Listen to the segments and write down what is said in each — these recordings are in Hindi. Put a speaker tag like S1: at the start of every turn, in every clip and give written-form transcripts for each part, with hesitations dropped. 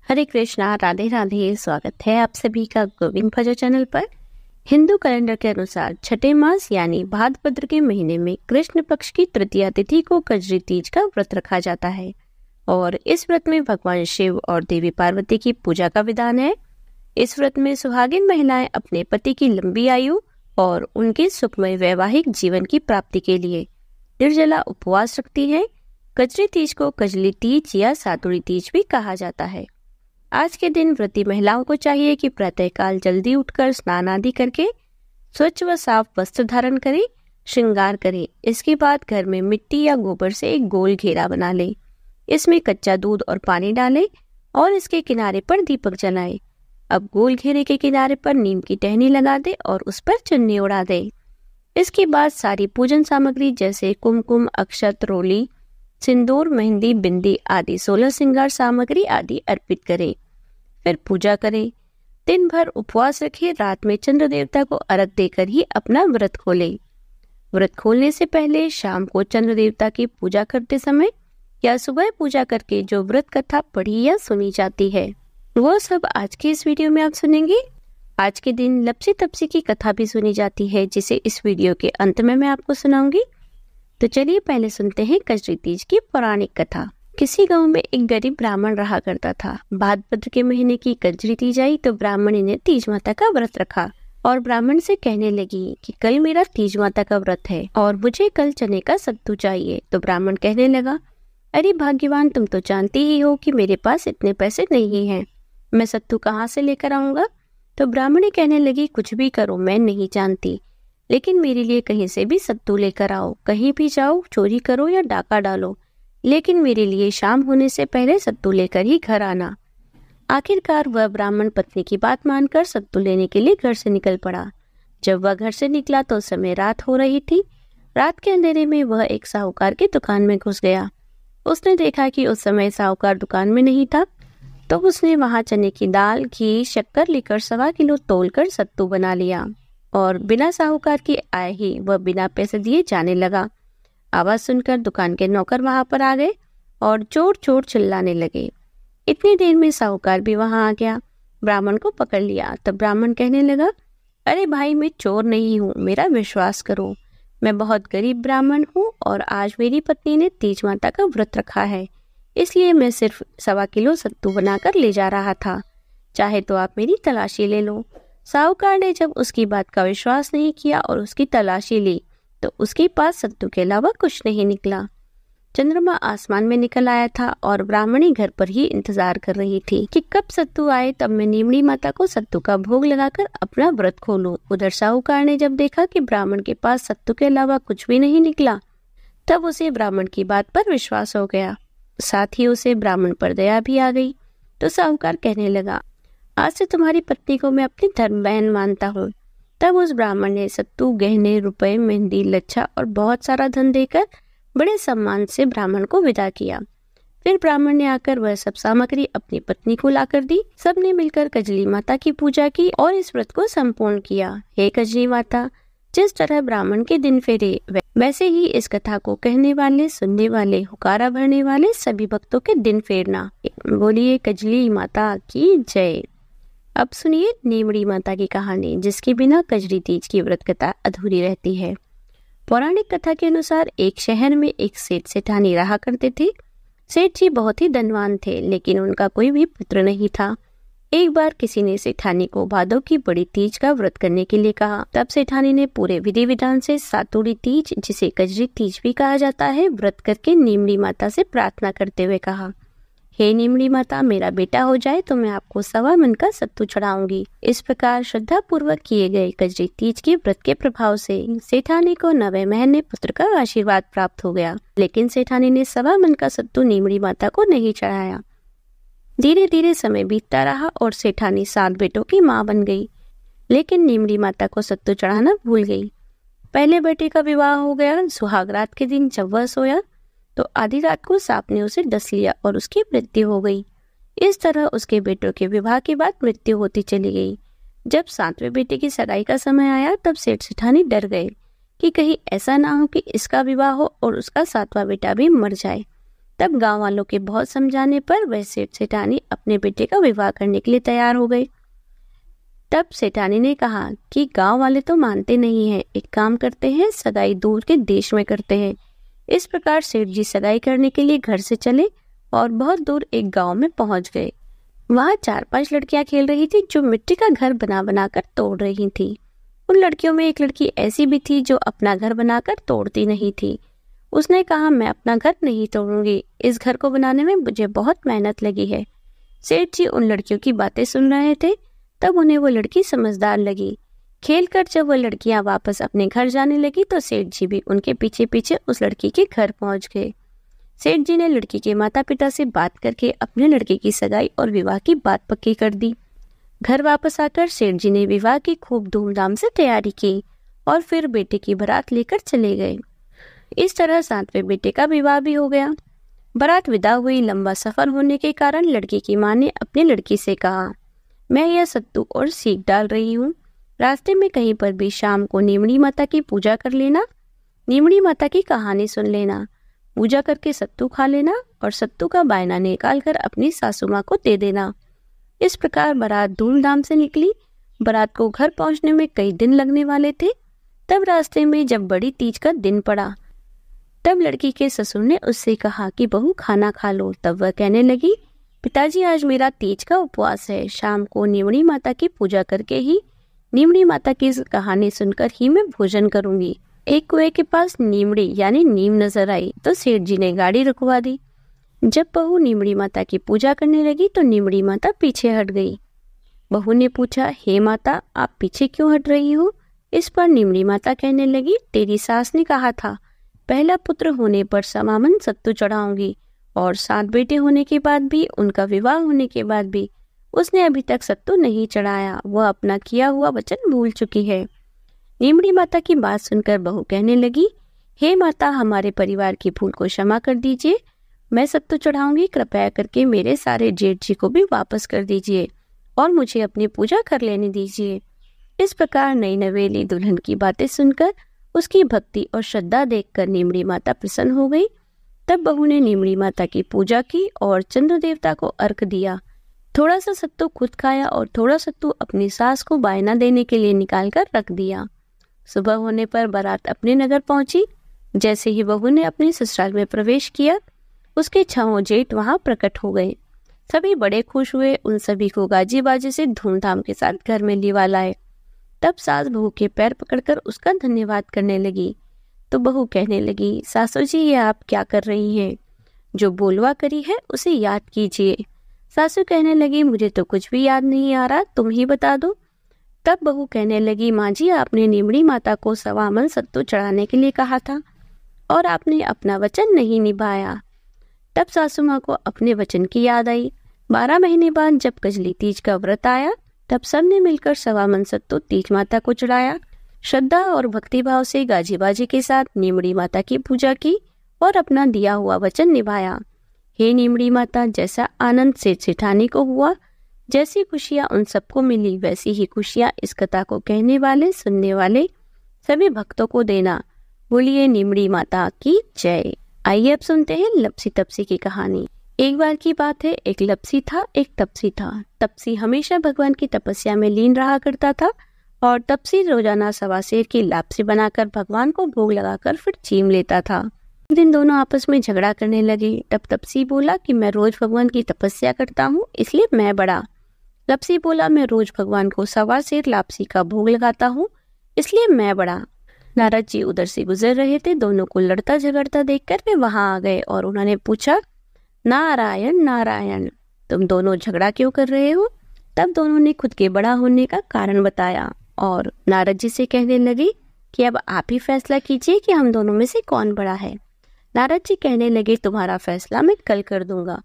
S1: हरे कृष्णा, राधे राधे। स्वागत है आप सभी का गोविंद भजो चैनल पर। हिंदू कैलेंडर के अनुसार छठे मास यानी भाद्रपद के महीने में कृष्ण पक्ष की तृतीया तिथि को कजरी तीज का व्रत रखा जाता है और इस व्रत में भगवान शिव और देवी पार्वती की पूजा का विधान है। इस व्रत में सुहागिन महिलाएं अपने पति की लंबी आयु और उनके सुखमय वैवाहिक जीवन की प्राप्ति के लिए निर्जला उपवास रखती हैं। कजरी तीज को कजली तीज या सातुड़ी तीज भी कहा जाता है। आज के दिन व्रती महिलाओं को चाहिए कि प्रातःकाल जल्दी उठकर स्नान आदि करके स्वच्छ व साफ वस्त्र धारण करें, श्रृंगार करें। इसके बाद घर में मिट्टी या गोबर से एक गोल घेरा बना लें। इसमें कच्चा दूध और पानी डालें और इसके किनारे पर दीपक जलाएं। अब गोल घेरे के किनारे पर नीम की टहनी लगा दें और उस पर चुन्नी उड़ा दें। इसके बाद सारी पूजन सामग्री जैसे कुमकुम, अक्षत, रोली, सिंदूर, मेहंदी, बिंदी आदि 16 श्रृंगार सामग्री आदि अर्पित करें। फिर पूजा करें। दिन भर उपवास रखें। रात में चंद्र देवता को अर्घ देकर ही अपना व्रत खोलें। व्रत खोलने से पहले शाम को चंद्र देवता की पूजा करते समय या सुबह पूजा करके जो व्रत कथा पढ़ी या सुनी जाती है वो सब आज के इस वीडियो में आप सुनेंगे। आज के दिन लपसी तपसी की कथा भी सुनी जाती है जिसे इस वीडियो के अंत में मैं आपको सुनाऊंगी। तो चलिए पहले सुनते हैं कजरी तीज की पौराणिक कथा। किसी गांव में एक गरीब ब्राह्मण रहा करता था। भाद्रपद के महीने की कजरी तीज आई तो ब्राह्मणी ने तीज माता का व्रत रखा और ब्राह्मण से कहने लगी कि कल मेरा तीज माता का व्रत है और मुझे कल चने का सत्तू चाहिए। तो ब्राह्मण कहने लगा, अरे भाग्यवान, तुम तो जानती ही हो कि मेरे पास इतने पैसे नहीं हैं, मैं सत्तू कहाँ से लेकर आऊंगा। तो ब्राह्मणी कहने लगी, कुछ भी करो, मैं नहीं जानती, लेकिन मेरे लिए कहीं से भी सत्तू लेकर आओ। कहीं भी जाओ, चोरी करो या डाका डालो, लेकिन मेरे लिए शाम होने से पहले सत्तू लेकर ही घर आना। आखिरकार वह ब्राह्मण पत्नी की बात मानकर सत्तू लेने के लिए घर से निकल पड़ा। जब वह घर से निकला तो समय रात हो रही थी। रात के अंधेरे में वह एक साहूकार की दुकान में घुस गया। उसने देखा कि उस समय साहूकार दुकान में नहीं था, तो उसने वहां चने की दाल, घी, शक्कर लेकर 1.25 किलो तोलकर सत्तू बना लिया और बिना साहूकार की आए ही वह बिना पैसे दिए जाने लगा। आवाज सुनकर दुकान के नौकर वहां पर आ गए और चोर चोर चिल्लाने लगे। इतनी देर में साहूकार भी वहां आ गया। ब्राह्मण को पकड़ लिया। तब ब्राह्मण कहने लगा, अरे भाई, मैं चोर नहीं हूँ, मेरा विश्वास करो, मैं बहुत गरीब ब्राह्मण हूँ और आज मेरी पत्नी ने तीज माता का व्रत रखा है, इसलिए मैं सिर्फ 1.25 किलो सत्तू बनाकर ले जा रहा था, चाहे तो आप मेरी तलाशी ले लो। साहूकार ने जब उसकी बात का विश्वास नहीं किया और उसकी तलाशी ली तो उसके पास सत्तू के अलावा कुछ नहीं निकला। चंद्रमा आसमान में निकल आया था और ब्राह्मणी घर पर ही इंतजार कर रही थी कि कब सत्तू आए, तब मैं नीमड़ी माता को सत्तू का भोग लगाकर अपना व्रत खोलूं। उधर साहूकार ने जब देखा कि ब्राह्मण के पास सत्तू के अलावा कुछ भी नहीं निकला, तब उसे ब्राह्मण की बात पर विश्वास हो गया। साथ ही उसे ब्राह्मण पर दया भी आ गई। तो साहूकार कहने लगा, आज से तुम्हारी पत्नी को मैं अपनी धर्म बहन मानता हूँ। तब उस ब्राह्मण ने सत्तू, गहने, रुपए, मेहंदी, लच्छा और बहुत सारा धन देकर बड़े सम्मान से ब्राह्मण को विदा किया। फिर ब्राह्मण ने आकर वह सब सामग्री अपनी पत्नी को लाकर दी। सबने मिलकर कजली माता की पूजा की और इस व्रत को संपूर्ण किया। हे कजली माता, जिस तरह ब्राह्मण के दिन फेरे वैसे ही इस कथा को कहने वाले, सुनने वाले, हुकारा भरने वाले सभी भक्तों के दिन फेरना। बोलिए कजली माता की जय। अब सुनिए नीमड़ी माता की कहानी, जिसके बिना कजरी तीज की व्रत कथा अधूरी रहती है। पौराणिक कथा के अनुसार एक शहर में एक सेठ सेठानी रहा करते थे। सेठ जी बहुत ही धनवान थे, लेकिन उनका कोई भी पुत्र नहीं था। एक बार किसी ने सेठानी को भादों की बड़ी तीज का व्रत करने के लिए कहा। तब सेठानी ने पूरे विधि विधान से सातुड़ी तीज, जिसे कजरी तीज भी कहा जाता है, व्रत करके नीमड़ी माता से प्रार्थना करते हुए कहा, हे नीमड़ी माता, मेरा बेटा हो जाए तो मैं आपको 1.25 मन का सत्तू चढ़ाऊंगी। इस प्रकार श्रद्धा पूर्वक किए गए कजरी तीज के व्रत के प्रभाव से सेठानी को 9वें महीने पुत्र का आशीर्वाद प्राप्त हो गया। लेकिन सेठानी ने 1.25 मन का सत्तू नीमड़ी माता को नहीं चढ़ाया। धीरे धीरे समय बीतता रहा और सेठानी 7 बेटों की माँ बन गई, लेकिन नीमड़ी माता को सत्तू चढ़ाना भूल गई। पहले बेटे का विवाह हो गया। सुहागरात के दिन जब वह सोया तो आधी रात को सांप ने उसे डस लिया और उसकी मृत्यु हो गई। इस तरह उसके बेटों के विवाह के बाद मृत्यु होती चली गई। जब 7वें बेटे की सगाई का समय आया तब सेठ सेठानी डर गए कि कहीं ऐसा ना हो कि इसका विवाह हो और उसका 7वां बेटा भी मर जाए। तब गांव वालों के बहुत समझाने पर वह सेठ सेठानी अपने बेटे का विवाह करने के लिए तैयार हो गए। तब सेठानी ने कहा कि गांव वाले तो मानते नहीं हैं, एक काम करते हैं, सगाई दूर के देश में करते हैं। इस प्रकार सेठ जी सगाई करने के लिए घर से चले और बहुत दूर एक गांव में पहुंच गए। वहां 4-5 लड़कियां खेल रही थी जो मिट्टी का घर बना बनाकर तोड़ रही थी। उन लड़कियों में एक लड़की ऐसी भी थी जो अपना घर बनाकर तोड़ती नहीं थी। उसने कहा, मैं अपना घर नहीं तोड़ूंगी, इस घर को बनाने में मुझे बहुत मेहनत लगी है। सेठ जी उन लड़कियों की बातें सुन रहे थे। तब उन्हें वो लड़की समझदार लगी। खेलकर जब वो लड़कियां वापस अपने घर जाने लगी तो सेठ जी भी उनके पीछे पीछे उस लड़की के घर पहुंच गए। सेठ जी ने लड़की के माता पिता से बात करके अपने लड़के की सगाई और विवाह की बात पक्की कर दी। घर वापस आकर सेठ जी ने विवाह की खूब धूमधाम से तैयारी की और फिर बेटे की बारात लेकर चले गए। इस तरह 7वें बेटे का विवाह भी हो गया। बारात विदा हुई। लंबा सफर होने के कारण लड़की की माँ ने अपनी लड़की से कहा, मैं यह सत्तू और सीख डाल रही हूँ, रास्ते में कहीं पर भी शाम को नीमड़ी माता की पूजा कर लेना, नीमड़ी माता की कहानी सुन लेना, पूजा करके सत्तू खा लेना और सत्तू का बायना निकाल कर अपनी सासू माँ को दे देना। इस प्रकार बारात धूमधाम से निकली। बारात को घर पहुंचने में कई दिन लगने वाले थे। तब रास्ते में जब बड़ी तीज का दिन पड़ा, तब लड़की के ससुर ने उससे कहा कि बहू खाना खा लो। तब वह कहने लगी, पिताजी आज मेरा तीज का उपवास है, शाम को नीमड़ी माता की पूजा करके ही, नीमड़ी माता की कहानी सुनकर ही मैं भोजन करूंगी। एक कुएं के पास नीमड़ी यानी नीम नजर आई तो सेठ जी ने गाड़ी रुकवा दी। जब बहू नीमड़ी माता की पूजा करने लगी तो नीमड़ी माता पीछे हट गई। बहू ने पूछा, हे माता, आप पीछे क्यों हट रही हो? इस पर नीमड़ी माता कहने लगी, तेरी सास ने कहा था पहला पुत्र होने पर समामन सत्तू चढ़ाऊंगी और 7 बेटे होने के बाद भी, उनका विवाह होने के बाद भी उसने अभी तक सत्तू नहीं चढ़ाया। वह अपना किया हुआ वचन भूल चुकी है। नीमड़ी माता की बात सुनकर बहू कहने लगी, हे माता, हमारे परिवार की भूल को क्षमा कर दीजिए, मैं सत्तू चढ़ाऊंगी, कृपया करके मेरे सारे जेठ जी को भी वापस कर दीजिए और मुझे अपनी पूजा कर लेने दीजिए। इस प्रकार नई नवेली दुल्हन की बातें सुनकर, उसकी भक्ति और श्रद्धा देखकर नीमड़ी माता प्रसन्न हो गई। तब बहू ने नीमड़ी माता की पूजा की और चंद्र देवता को अर्घ दिया। थोड़ा सा सत्तू खुद खाया और थोड़ा सत्तू अपनी सास को बायना देने के लिए निकाल कर रख दिया। सुबह होने पर बारात अपने नगर पहुंची। जैसे ही बहू ने अपने ससुराल में प्रवेश किया, उसके 6 जेठ वहां प्रकट हो गए। सभी बड़े खुश हुए। उन सभी को गाजी बाजी से धूमधाम के साथ घर में लिवा लाए। तब सास बहू के पैर पकड़कर उसका धन्यवाद करने लगी तो बहू कहने लगी, सासू जी, ये आप क्या कर रही हैं? जो बोलवा करी है उसे याद कीजिए। सासू कहने लगी, मुझे तो कुछ भी याद नहीं आ रहा, तुम ही बता दो। तब बहू कहने लगी, माँ जी, आपने नीमड़ी माता को 1.25 मन सत्तू चढ़ाने के लिए कहा था और आपने अपना वचन नहीं निभाया। तब सासू माँ को अपने वचन की याद आई। 12 महीने बाद जब कजली तीज का व्रत आया, तब सबने मिलकर 1.25 मन सत्तू तीज माता को चढ़ाया। श्रद्धा और भक्ति भाव से गाजी बाजी के साथ नीमड़ी माता की पूजा की और अपना दिया हुआ वचन निभाया। हे नीमड़ी माता, जैसा आनंद सेठ सेठानी को हुआ, जैसी खुशियां उन सबको मिली, वैसी ही खुशियां इस कथा को कहने वाले, सुनने वाले सभी भक्तों को देना। बोलिए नीमड़ी माता की जय। आइए अब सुनते हैं लपसी तपसी की कहानी। एक बार की बात है, एक लपसी था, एक तपसी था। तपसी हमेशा भगवान की तपस्या में लीन रहा करता था और तपसी रोजाना 1.25 सेर की लापसी बनाकर भगवान को भोग लगाकर फिर चीम लेता था। एक दिन दोनों आपस में झगड़ा करने लगे। तब तपसी बोला कि मैं रोज भगवान की तपस्या करता हूँ, इसलिए मैं बड़ा। लपसी बोला, मैं रोज भगवान को 1.25 सेर लापसी का भोग लगाता हूँ, इसलिए मैं बड़ा। नारद जी उधर से गुजर रहे थे। दोनों को लड़ता झगड़ता देखकर वे वहां आ गए और उन्होंने पूछा, नारायण नारायण, तुम दोनों झगड़ा क्यों कर रहे हो? तब दोनों ने खुद के बड़ा होने का कारण बताया और नारद जी से कहने लगी कि अब आप ही फैसला कीजिए कि हम दोनों में से कौन बड़ा है। नारद जी कहने लगे, तुम्हारा फैसला मैं कल कर दूंगा।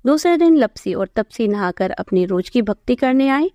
S1: दूसरे दिन लपसी और तपसी नहाकर अपनी रोज की भक्ति करने आए।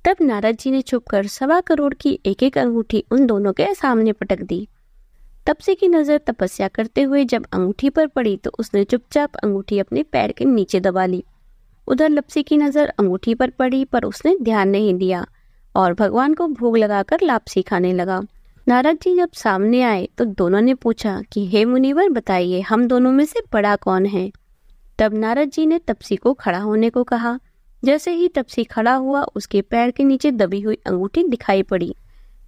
S1: तब नारद जी ने छुपकर 1.25 करोड़ की एक अंगूठी उन दोनों के सामने पटक दी। तपसी की नजर तपस्या करते हुए जब अंगूठी पर पड़ी तो उसने चुपचाप अंगूठी अपने पैर के नीचे दबा ली। उधर लपसी की नजर अंगूठी पर पड़ी पर उसने ध्यान नहीं दिया और भगवान को भोग लगाकर लापसी खाने लगा। नारद जी जब सामने आए तो दोनों ने पूछा कि हे मुनिवर, बताइए हम दोनों में से बड़ा कौन है। तब नारद जी ने तपसी को खड़ा होने को कहा। जैसे ही तपसी खड़ा हुआ, उसके पैर के नीचे दबी हुई अंगूठी दिखाई पड़ी।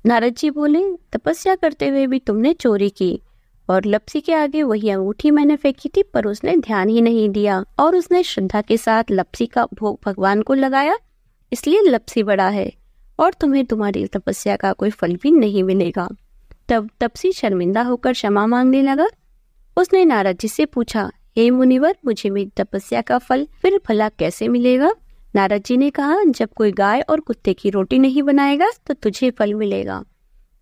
S1: नारद जी बोले, तपस्या करते हुए भी तुमने चोरी की, और लपसी के आगे वही अंगूठी मैंने फेंकी थी, पर उसने ध्यान ही नहीं दिया और उसने श्रद्धा के साथ लपसी का भोग भगवान को लगाया, इसलिए लपसी बड़ा है और तुम्हें तुम्हारी तपस्या का कोई फल भी नहीं मिलेगा। तब तपसी शर्मिंदा होकर क्षमा मांगने लगा। उसने नारद जी से पूछा, हे मुनिवर, मुझे मेरी तपस्या का फल फिर भला कैसे मिलेगा। नारद जी ने कहा, जब कोई गाय और कुत्ते की रोटी नहीं बनाएगा तो तुझे फल मिलेगा।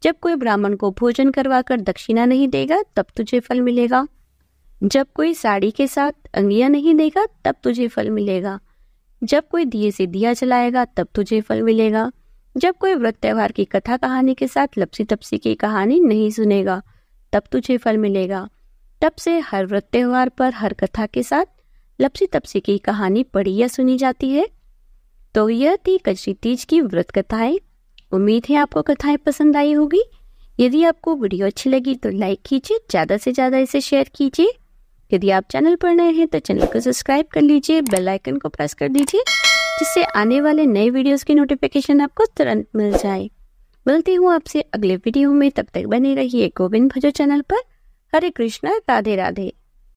S1: जब कोई ब्राह्मण को भोजन करवाकर दक्षिणा नहीं देगा तब तुझे फल मिलेगा। जब कोई साड़ी के साथ अंगिया नहीं देगा तब तुझे फल मिलेगा। जब कोई दिए से दिया जलाएगा तब तुझे फल मिलेगा। जब कोई व्रत त्योहार की कथा कहानी के साथ लपसी तपसी की कहानी नहीं सुनेगा तब तुझे फल मिलेगा। तब से हर व्रत त्योहार पर हर कथा के साथ लपसी तपसी की कहानी पढ़ी या सुनी जाती है। तो यह थी कजरी तीज की व्रत कथाएं। उम्मीद है आपको कथाएं पसंद आई होगी। यदि आपको वीडियो अच्छी लगी तो लाइक कीजिए, ज़्यादा से ज़्यादा इसे शेयर कीजिए। यदि आप चैनल पर नए हैं तो चैनल को सब्सक्राइब कर लीजिए, बेल आइकन को प्रेस कर दीजिए, जिससे आने वाले नए वीडियोस की नोटिफिकेशन आपको तुरंत मिल जाए। मिलती हूँ आपसे अगले वीडियो में, तब तक बने रहिए गोविंद भजो चैनल पर। हरे कृष्णा, राधे राधे।